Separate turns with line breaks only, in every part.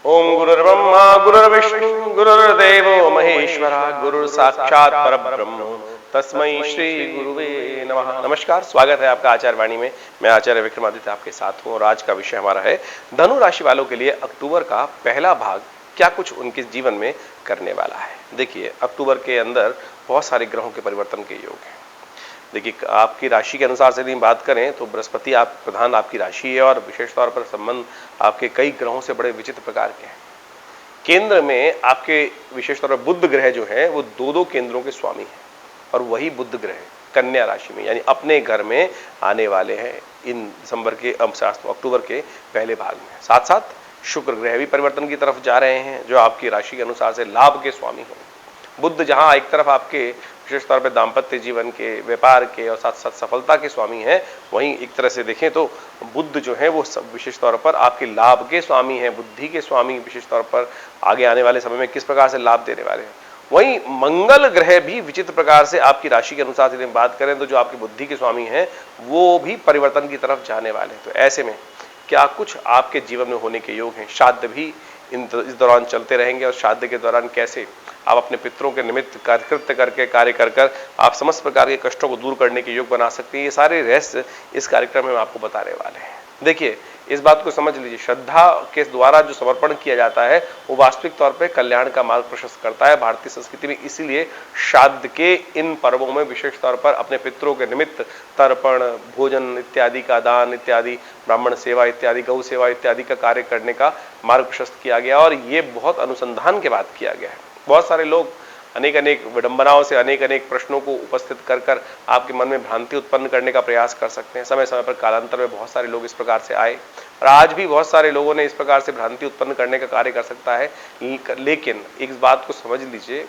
ओम गुरुर्ब्रह्मा गुरुर्विष्णु गुरुर्देवो महेश्वरा गुरु साक्षात परब्रह्म तस्मै श्री गुरुवे नमः। नमस्कार, स्वागत है आपका आचार्य वाणी में। मैं आचार्य विक्रमादित्य आपके साथ हूँ और आज का विषय हमारा है धनु राशि वालों के लिए अक्टूबर का पहला भाग क्या कुछ उनके जीवन में करने वाला है। देखिए, अक्टूबर के अंदर बहुत सारे ग्रहों के परिवर्तन के योग हैं। देखिए, आपकी राशि के अनुसार से यदि बात करें तो बृहस्पति आप प्रधान आपकी राशि है और विशेष तौर पर संबंध आपके कई ग्रहों से बड़े विचित्र प्रकार के हैं। केंद्र में आपके विशेष तौर पर बुध ग्रह जो है वो दो केंद्रों के स्वामी हैं और वही बुध ग्रह कन्या राशि में यानी अपने घर में आने वाले हैं इन दिसंबर के अक्टूबर के पहले भाग में। साथ साथ शुक्र ग्रह भी परिवर्तन की तरफ जा रहे हैं जो आपकी राशि के अनुसार से लाभ के स्वामी हैं। बुध जहां एक तरफ आपके विशेष तौर पर दाम्पत्य जीवन के, व्यापार के और साथ साथ सफलता के स्वामी हैं, वहीं एक तरह से देखें तो बुध जो है वो विशेष तौर पर आपके लाभ के स्वामी हैं, बुद्धि के स्वामी विशेष तौर पर आगे आने वाले समय में किस प्रकार से लाभ देने वाले हैं। वहीं मंगल ग्रह भी विचित्र प्रकार से आपकी राशि के अनुसार यदि बात करें तो जो आपकी बुद्धि के स्वामी हैं वो भी परिवर्तन की तरफ जाने वाले हैं। तो ऐसे में क्या कुछ आपके जीवन में होने के योग हैं। श्राद्ध भी इस दौरान चलते रहेंगे और श्राद्ध के दौरान कैसे आप अपने पितरों के निमित्त कृत्य करके कार्य कर आप समस्त प्रकार के कष्टों को दूर करने के योग बना सकते हैं। ये सारे रहस्य इस कार्यक्रम में हम आपको बताने वाले हैं। देखिए, इस बात को समझ लीजिए, श्रद्धा के द्वारा जो समर्पण किया जाता है वो वास्तविक तौर पे कल्याण का मार्ग प्रशस्त करता है भारतीय संस्कृति में। इसीलिए श्राद्ध के इन पर्वों में विशेष तौर पर अपने पितरों के निमित्त तर्पण, भोजन इत्यादि का दान इत्यादि, ब्राह्मण सेवा इत्यादि, गौ सेवा इत्यादि का कार्य करने का मार्ग प्रशस्त किया गया और ये बहुत अनुसंधान के बाद किया गया है। बहुत सारे लोग अनेक अनेक विडंबनाओं से अनेक अनेक प्रश्नों को उपस्थित कर आपके मन में भ्रांति उत्पन्न करने का प्रयास कर सकते हैं। समय समय पर कालांतर में बहुत सारे लोग इस प्रकार से आए और आज भी बहुत सारे लोगों ने इस प्रकार से भ्रांति उत्पन्न करने का कार्य कर सकता है। लेकिन एक बात को समझ लीजिए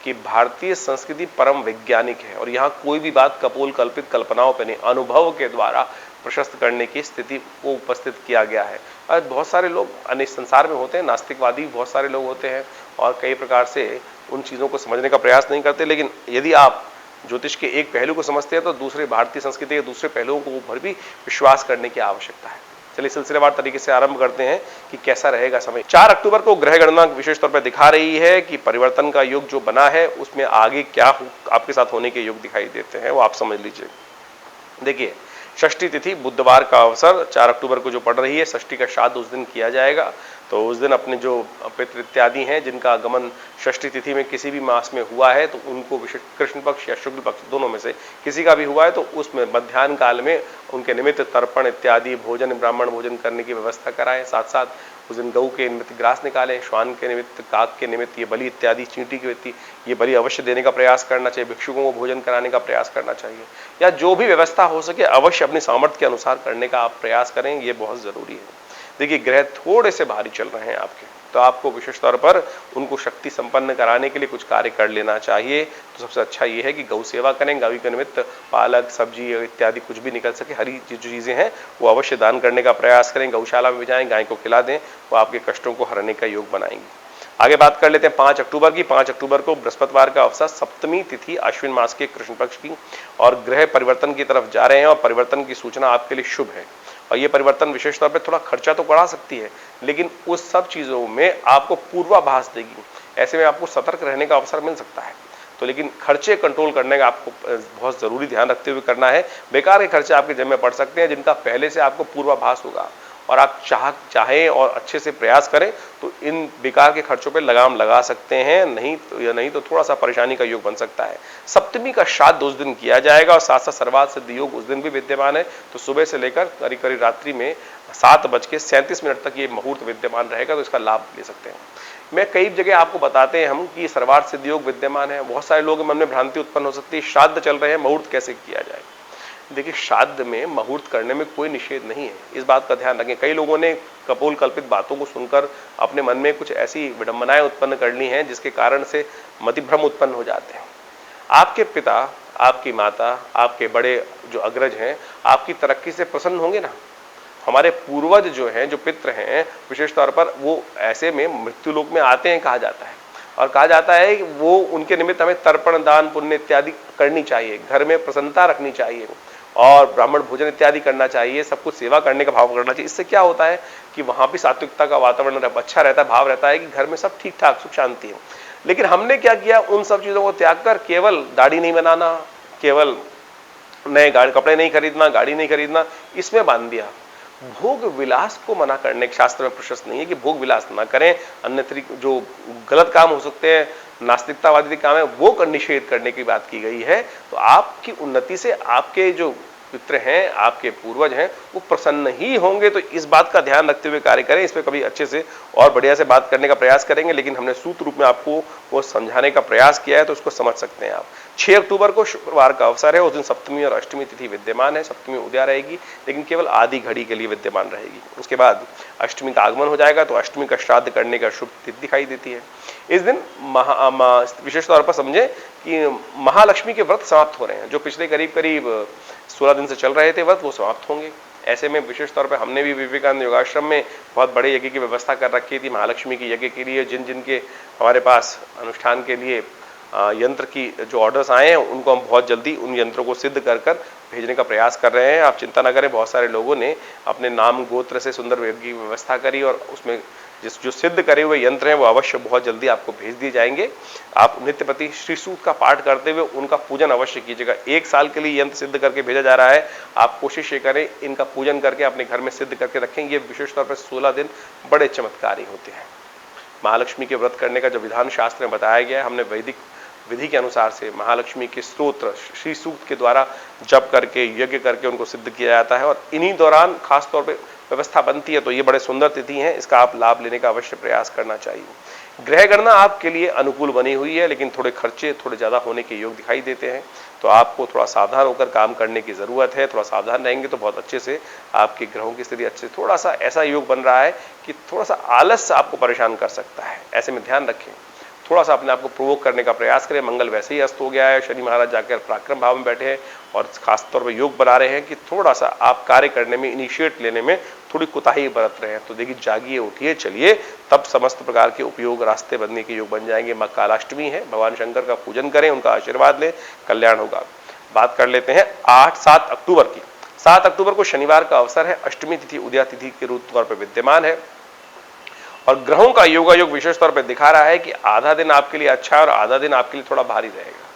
कि भारतीय संस्कृति परम वैज्ञानिक है और यहाँ कोई भी बात कपोल कल्पित कल्पनाओं पर नहीं, अनुभव के द्वारा प्रशस्त करने की स्थिति को उपस्थित किया गया है। आज बहुत सारे लोग अनेक संसार में होते हैं, नास्तिकवादी बहुत सारे लोग होते हैं और कई प्रकार से उन चीज़ों को समझने का प्रयास नहीं करते। लेकिन यदि आप ज्योतिष के एक पहलू को समझते हैं तो दूसरे भारतीय संस्कृति के दूसरे पहलुओं को ऊपर भी विश्वास करने की आवश्यकता है। चलिए सिलसिलेवार तरीके से आरंभ करते हैं कि कैसा रहेगा समय। 4 अक्टूबर को ग्रह गणना विशेष तौर पर दिखा रही है कि परिवर्तन का योग जो बना है उसमें आगे क्या आपके साथ होने के योग दिखाई देते हैं, वो आप समझ लीजिए। देखिए, षष्ठी तिथि बुधवार का अवसर 4 अक्टूबर को जो पड़ रही है, षष्ठी का श्राद्ध उस दिन किया जाएगा। तो उस दिन अपने जो पितृ इत्यादि हैं जिनका आगमन षष्ठी तिथि में किसी भी मास में हुआ है तो उनको विशेष कृष्ण पक्ष या शुक्ल पक्ष दोनों में से किसी का भी हुआ है तो उसमें मध्याह्न काल में उनके निमित्त तर्पण इत्यादि भोजन, ब्राह्मण भोजन करने की व्यवस्था कराएं। साथ साथ उस दिन गऊ के निमित्त ग्रास निकालें, श्वान के निमित्त, काक के निमित्त ये बलि इत्यादि, चींटी के निमित्त ये बलि अवश्य देने का प्रयास करना चाहिए। भिक्षुकों को भोजन कराने का प्रयास करना चाहिए या जो भी व्यवस्था हो सके अवश्य अपनी सामर्थ्य के अनुसार करने का आप प्रयास करें, ये बहुत जरूरी है। देखिए, ग्रह थोड़े से भारी चल रहे हैं आपके, तो आपको विशेष तौर पर उनको शक्ति संपन्न कराने के लिए कुछ कार्य कर लेना चाहिए। तो सबसे अच्छा ये है कि गौ सेवा करें, गौ के निमित्त पालक, सब्जी इत्यादि कुछ भी निकल सके, हरी जो चीज़ें हैं वो अवश्य दान करने का प्रयास करें। गौशाला में भी जाएं, गाय को खिला दें, वो आपके कष्टों को हरने का योग बनाएंगे। आगे बात कर लेते हैं 5 अक्टूबर की। 5 अक्टूबर को बृहस्पतिवार का अवसर, सप्तमी तिथि अश्विन मास के कृष्ण पक्ष की और ग्रह परिवर्तन की तरफ जा रहे हैं और परिवर्तन की सूचना आपके लिए शुभ है। और ये परिवर्तन विशेष तौर पे थोड़ा खर्चा तो बढ़ा सकती है लेकिन उस सब चीज़ों में आपको पूर्वाभास देगी। ऐसे में आपको सतर्क रहने का अवसर मिल सकता है। तो लेकिन खर्चे कंट्रोल करने का आपको बहुत ज़रूरी ध्यान रखते हुए करना है। बेकार के खर्चे आपके जेब में पड़ सकते हैं जिनका पहले से आपको पूर्वाभास होगा और आप चाहें और अच्छे से प्रयास करें तो इन बेकार के खर्चों पे लगाम लगा सकते हैं। नहीं तो थोड़ा सा परेशानी का योग बन सकता है। सप्तमी का श्राद्ध उस दिन किया जाएगा और साथ साथ सर्वार्थ सिद्धि योग उस दिन भी विद्यमान है। तो सुबह से लेकर करीब करीब रात्रि में 7:37 तक ये मुहूर्त विद्यमान रहेगा, तो इसका लाभ ले सकते हैं। मैं कई जगह आपको बताते हैं हम कि सर्वार्थ सिद्धि योग विद्यमान है। बहुत सारे लोगों के मन में भ्रांति उत्पन्न हो सकती है, श्राद्ध चल रहे हैं, मुहूर्त कैसे किया जाए। देखिए, श्राद्ध में मुहूर्त करने में कोई निषेध नहीं है, इस बात का ध्यान रखें। कई लोगों ने कपोल कल्पित बातों को सुनकर अपने मन में कुछ ऐसी विडंबनाएं उत्पन्न कर ली हैं जिसके कारण से मतिभ्रम उत्पन्न हो जाते हैं। आपके पिता, आपकी माता, आपके बड़े जो अग्रज हैं आपकी तरक्की से प्रसन्न होंगे ना। हमारे पूर्वज जो हैं, जो पितृ हैं, विशेष तौर पर वो ऐसे में मृत्युलोक में आते हैं कहा जाता है और कहा जाता है कि वो उनके निमित्त हमें तर्पण, दान, पुण्य इत्यादि करनी चाहिए, घर में प्रसन्नता रखनी चाहिए और ब्राह्मण भोजन इत्यादि करना चाहिए, सब कुछ सेवा करने का भाव करना चाहिए। इससे क्या होता है कि वहां भी सात्विकता का वातावरण अच्छा रहता है, भाव रहता है कि घर में सब ठीक ठाक सुख शांति है। लेकिन हमने क्या किया, उन सब चीजों को त्याग कर केवल दाढ़ी नहीं बनाना, केवल नए कपड़े नहीं खरीदना, गाड़ी नहीं खरीदना, इसमें बांध दिया। भोग विलास को मना करने के शास्त्र में प्रशस्त नहीं है कि भोग विलास ना करें, अन्य जो गलत काम हो सकते हैं, नास्तिकतावादी काम है, वो निषेध करने की बात की गई है। तो आपकी उन्नति से आपके जो पितृ हैं, आपके पूर्वज हैं, वो प्रसन्न ही होंगे। तो इस बात का ध्यान रखते हुए कार्य करें। इस पर कभी अच्छे से और बढ़िया से बात करने का प्रयास करेंगे, लेकिन हमने सूत्र रूप में आपको वो समझाने का प्रयास किया है, तो उसको समझ सकते हैं आप। 6 अक्टूबर को शुक्रवार का अवसर है। उस दिन सप्तमी और अष्टमी तिथि विद्यमान है। सप्तमी उद्या रहेगी, लेकिन केवल आधी घड़ी के लिए विद्यमान रहेगी। उसके बाद अष्टमी का आगमन हो जाएगा, तो अष्टमी का श्राद्ध करने का शुभ तिथि दिखाई देती है। इस दिन विशेष तौर पर समझे कि महालक्ष्मी के व्रत समाप्त हो रहे हैं। जो पिछले करीब करीब 16 दिन से चल रहे थे व्रत, वो समाप्त होंगे। ऐसे में विशेष तौर पर हमने भी विवेकानंद योगाश्रम में बहुत बड़े यज्ञ की व्यवस्था कर रखी थी महालक्ष्मी की यज्ञ के लिए। जिन जिन के हमारे पास अनुष्ठान के लिए यंत्र की जो ऑर्डर्स आए हैं, उनको हम बहुत जल्दी उन यंत्रों को सिद्ध कर कर भेजने का प्रयास कर रहे हैं। आप चिंता न करें, बहुत सारे लोगों ने अपने नाम गोत्र से सुंदर यज्ञ की व्यवस्था करी, और उसमें जो सिद्ध करे हुए यंत्र हैं वो अवश्य बहुत जल्दी आपको भेज दिए जाएंगे। आप नित्यपति श्री सूक्त का पाठ करते हुए उनका पूजन अवश्य कीजिएगा। 1 साल के लिए यंत्र सिद्ध करके भेजा जा रहा है, आप कोशिश ये करें इनका पूजन करके अपने घर में सिद्ध करके रखें। ये विशेष तौर पर 16 दिन बड़े चमत्कारी होते हैं। महालक्ष्मी के व्रत करने का जो विधान शास्त्र में बताया गया है, हमने वैदिक विधि के अनुसार से महालक्ष्मी के स्तोत्र श्री सूक्त के द्वारा जप करके यज्ञ करके उनको सिद्ध किया जाता है, और इन्हीं दौरान खास तौर पे व्यवस्था बनती है। तो ये बड़े सुंदर तिथि हैं, इसका आप लाभ लेने का अवश्य प्रयास करना चाहिए। ग्रह गणना आपके लिए अनुकूल बनी हुई है, लेकिन थोड़े खर्चे थोड़े ज्यादा होने के योग दिखाई देते हैं। तो आपको थोड़ा सावधान होकर काम करने की जरूरत है। थोड़ा सावधान रहेंगे तो बहुत अच्छे से आपके ग्रहों की स्थिति अच्छे। थोड़ा सा ऐसा योग बन रहा है कि थोड़ा सा आलस आपको परेशान कर सकता है, ऐसे में ध्यान रखें। थोड़ा सा अपने आप को प्रोवोक करने का प्रयास करें। मंगल वैसे ही अस्त हो गया है, शनि महाराज जाकर पराक्रम भाव में बैठे हैं, और खास तौर पर योग बना रहे हैं कि थोड़ा सा आप कार्य करने में, इनिशिएट लेने में थोड़ी कुताही बरत रहे हैं। तो देखिए, जागिए, उठिए, चलिए, तब समस्त प्रकार के उपयोग रास्ते बनने के योग बन जाएंगे। माँ कालाष्टमी है, भगवान शंकर का पूजन करें, उनका आशीर्वाद लें, कल्याण होगा। बात कर लेते हैं 7 अक्टूबर की। 7 अक्टूबर को शनिवार का अवसर है। अष्टमी तिथि उदया तिथि के रूप तौर पर विद्यमान है, और ग्रहों का योगायोग विशेष तौर पर दिखा रहा है कि आधा दिन आपके लिए अच्छा है और आधा दिन आपके लिए थोड़ा भारी रहेगा।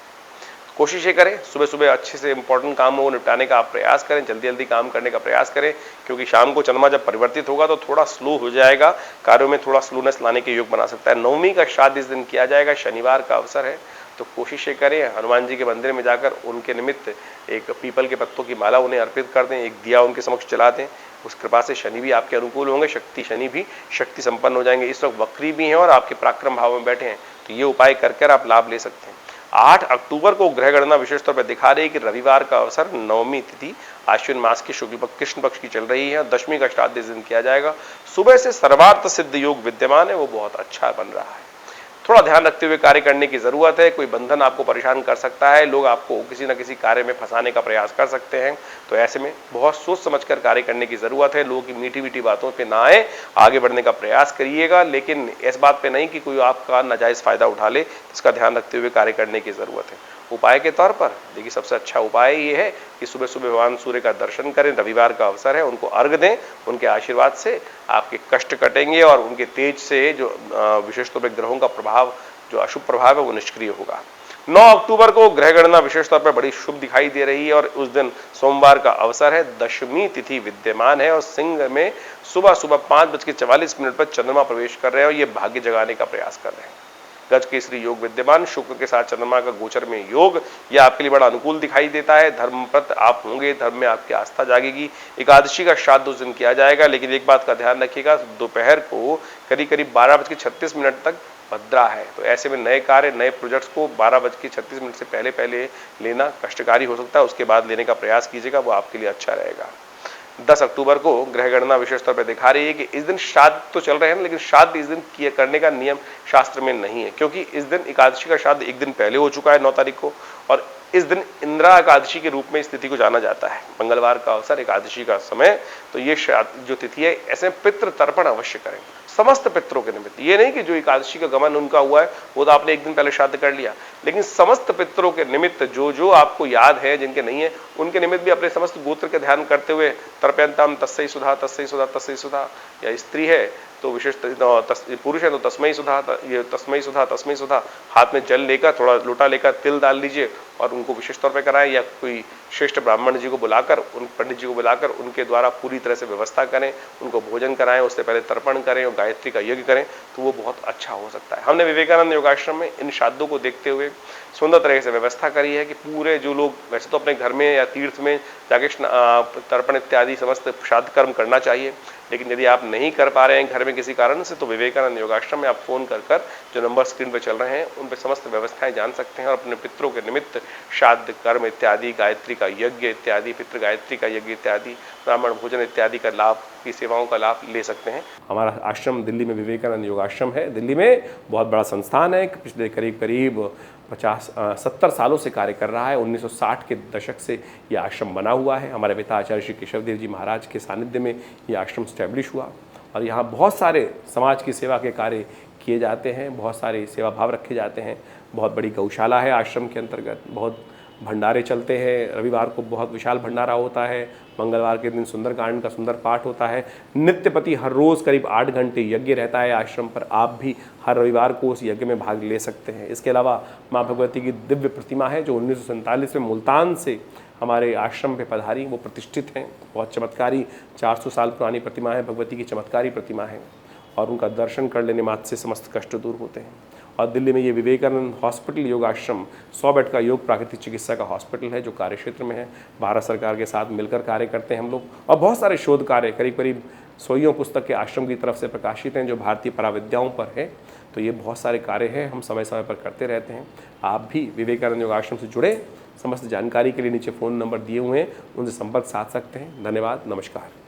कोशिश ये करें सुबह सुबह अच्छे से इंपॉर्टेंट काम को निपटाने का आप प्रयास करें, जल्दी जल्दी काम करने का प्रयास करें, क्योंकि शाम को चंद्रमा जब परिवर्तित होगा तो थोड़ा स्लो हो जाएगा, कार्यों में थोड़ा स्लोनेस लाने के योग बना सकता है। नवमी का श्राद्ध इस दिन किया जाएगा, शनिवार का अवसर है, तो कोशिश ये करें हनुमान जी के मंदिर में जाकर उनके निमित्त एक पीपल के पत्तों की माला उन्हें अर्पित कर दें, एक दिया उनके समक्ष जला दें। उस कृपा से शनि भी आपके अनुकूल होंगे, शनि भी शक्ति संपन्न हो जाएंगे। इस वक्त वक्री भी हैं और आपके पराक्रम भाव में बैठे हैं, तो ये उपाय करके आप लाभ ले सकते हैं। 8 अक्टूबर को ग्रह गणना विशेष तौर पर दिखा रही है कि रविवार का अवसर, नवमी तिथि आश्विन मास के शुक्ल पक्ष कृष्ण पक्ष की चल रही है। दशमी का श्राद्ध इस दिन किया जाएगा। सुबह से सर्वार्थ सिद्ध योग विद्यमान है, वो बहुत अच्छा बन रहा है। थोड़ा ध्यान रखते हुए कार्य करने की जरूरत है। कोई बंधन आपको परेशान कर सकता है, लोग आपको किसी न किसी कार्य में फंसाने का प्रयास कर सकते हैं, तो ऐसे में बहुत सोच समझकर कार्य करने की जरूरत है। लोगों की मीठी मीठी बातों पे ना आए, आगे बढ़ने का प्रयास करिएगा, लेकिन इस बात पे नहीं कि कोई आपका नाजायज फायदा उठा ले, इसका ध्यान रखते हुए कार्य करने की जरूरत है। उपाय के तौर पर देखिए, सबसे अच्छा उपाय ये है कि सुबह सुबह भगवान सूर्य का दर्शन करें, रविवार का अवसर है, उनको अर्घ दें। उनके आशीर्वाद से आपके कष्ट कटेंगे और उनके तेज से जो विशेष तौर पर ग्रहों का प्रभाव, जो अशुभ प्रभाव है, वो निष्क्रिय होगा। 9 अक्टूबर को ग्रह गणना विशेष तौर पर बड़ी शुभ दिखाई दे रही है, और उस दिन सोमवार का अवसर है। दशमी तिथि विद्यमान है, और सिंह में सुबह सुबह 5:44 पर चंद्रमा प्रवेश कर रहे हैं, और ये भाग्य जगाने का प्रयास कर रहे हैं। गज केसरी योग विद्यमान, शुक्र के साथ चंद्रमा का गोचर में योग, ये आपके लिए बड़ा अनुकूल दिखाई देता है। धर्मप्रत आप होंगे, धर्म में आपकी आस्था जागेगी। एकादशी का श्राद्ध उस दिन किया जाएगा, लेकिन एक बात का ध्यान रखिएगा, दोपहर को करीब 12:36 तक भद्रा है, तो ऐसे में नए कार्य, नए प्रोजेक्ट्स को 12:36 से पहले लेना कष्टकारी हो सकता है। उसके बाद लेने का प्रयास कीजिएगा, वो आपके लिए अच्छा रहेगा। 10 अक्टूबर को ग्रह गणना विशेष तौर पर दिखा रही है कि इस दिन श्राद्ध तो चल रहे हैं, लेकिन श्राद्ध इस दिन करने का नियम शास्त्र में नहीं है, क्योंकि इस दिन एकादशी का श्राद्ध एक दिन पहले हो चुका है 9 तारीख को, और इस दिन इंदिरा एकादशी के रूप में इस तिथि को जाना जाता है। मंगलवार का अवसर, एकादशी का समय, तो ये जो तिथि है, ऐसे पितृ तर्पण अवश्य करें। समस्त पितरों के निमित्त। ये नहीं कि जो एकादशी का गमन उनका हुआ है वो तो आपने एक दिन पहले श्राद्ध कर लिया, लेकिन समस्त पितरों के निमित्त जो जो आपको याद है, जिनके नहीं है उनके निमित्त भी अपने समस्त गोत्र के ध्यान करते हुए तर्पयन्ताम तस्मै सुधा तस्मै सुधा तस्मै सुधा, या स्त्री है तो विशेष पुरुष है तो तस्मै सुधा, ये तस्मै सुधा तस्मै सुधा, हाथ में जल लेकर थोड़ा लोटा लेकर तिल डाल लीजिए और उनको विशेष तौर पे कराएं, या कोई श्रेष्ठ ब्राह्मण जी को बुलाकर, उन पंडित जी को बुलाकर उनके द्वारा पूरी तरह से व्यवस्था करें, उनको भोजन कराएं, उससे पहले तर्पण करें और गायत्री का यज्ञ करें, तो वो बहुत अच्छा हो सकता है। हमने विवेकानंद योगाश्रम में इन श्राद्धों को देखते हुए सुंदर तरह से व्यवस्था करी है कि पूरे जो लोग वैसे तो अपने घर में या तीर्थ में जाके तर्पण इत्यादि समस्त श्राद्ध कर्म करना चाहिए, लेकिन यदि आप नहीं कर पा रहे हैं घर में किसी कारण से, तो विवेकानंद योगाश्रम में आप फोन कर जो नंबर स्क्रीन पर चल रहे हैं उन पर समस्त व्यवस्थाएं जान सकते हैं और अपने पितरों के निमित्त श्राद्ध कर्म इत्यादि, गायत्री का यज्ञ इत्यादि, पितृ गायत्री का यज्ञ इत्यादि, ब्राह्मण भोजन इत्यादि का लाभ की सेवाओं का लाभ ले सकते हैं। हमारा आश्रम दिल्ली में विवेकानंद योगाश्रम है। दिल्ली में बहुत बड़ा संस्थान है, पिछले करीब 70 सालों से कार्य कर रहा है। 1960 के दशक से यह आश्रम बना हुआ है। हमारे पिता आचार्य श्री केशवदेव जी महाराज के सानिध्य में यह आश्रम स्टैब्लिश हुआ और यहाँ बहुत सारे समाज की सेवा के कार्य किए जाते हैं, बहुत सारे सेवा भाव रखे जाते हैं। बहुत बड़ी गौशाला है आश्रम के अंतर्गत, बहुत भंडारे चलते हैं, रविवार को बहुत विशाल भंडारा होता है, मंगलवार के दिन सुंदरकांड का सुंदर पाठ होता है, नित्यपति हर रोज़ करीब 8 घंटे यज्ञ रहता है आश्रम पर। आप भी हर रविवार को उस यज्ञ में भाग ले सकते हैं। इसके अलावा माँ भगवती की दिव्य प्रतिमा है जो 1947 में मुल्तान से हमारे आश्रम पे पधारी, वो प्रतिष्ठित हैं। बहुत चमत्कारी 400 साल पुरानी प्रतिमा है, भगवती की चमत्कारी प्रतिमा है और उनका दर्शन कर लेने मात्र से समस्त कष्ट दूर होते हैं। और दिल्ली में ये विवेकानंद हॉस्पिटल योगाश्रम 100 बेड का योग प्राकृतिक चिकित्सा का हॉस्पिटल है जो कार्य क्षेत्र में है। भारत सरकार के साथ मिलकर कार्य करते हैं हम लोग और बहुत सारे शोध कार्य करीब 100 पुस्तक के आश्रम की तरफ से प्रकाशित हैं जो भारतीय पराविद्याओं पर है। तो ये बहुत सारे कार्य हैं, हम समय समय पर करते रहते हैं। आप भी विवेकानंद योगाश्रम से जुड़े, समस्त जानकारी के लिए नीचे फ़ोन नंबर दिए हुए हैं, उनसे संपर्क साध सकते हैं। धन्यवाद, नमस्कार।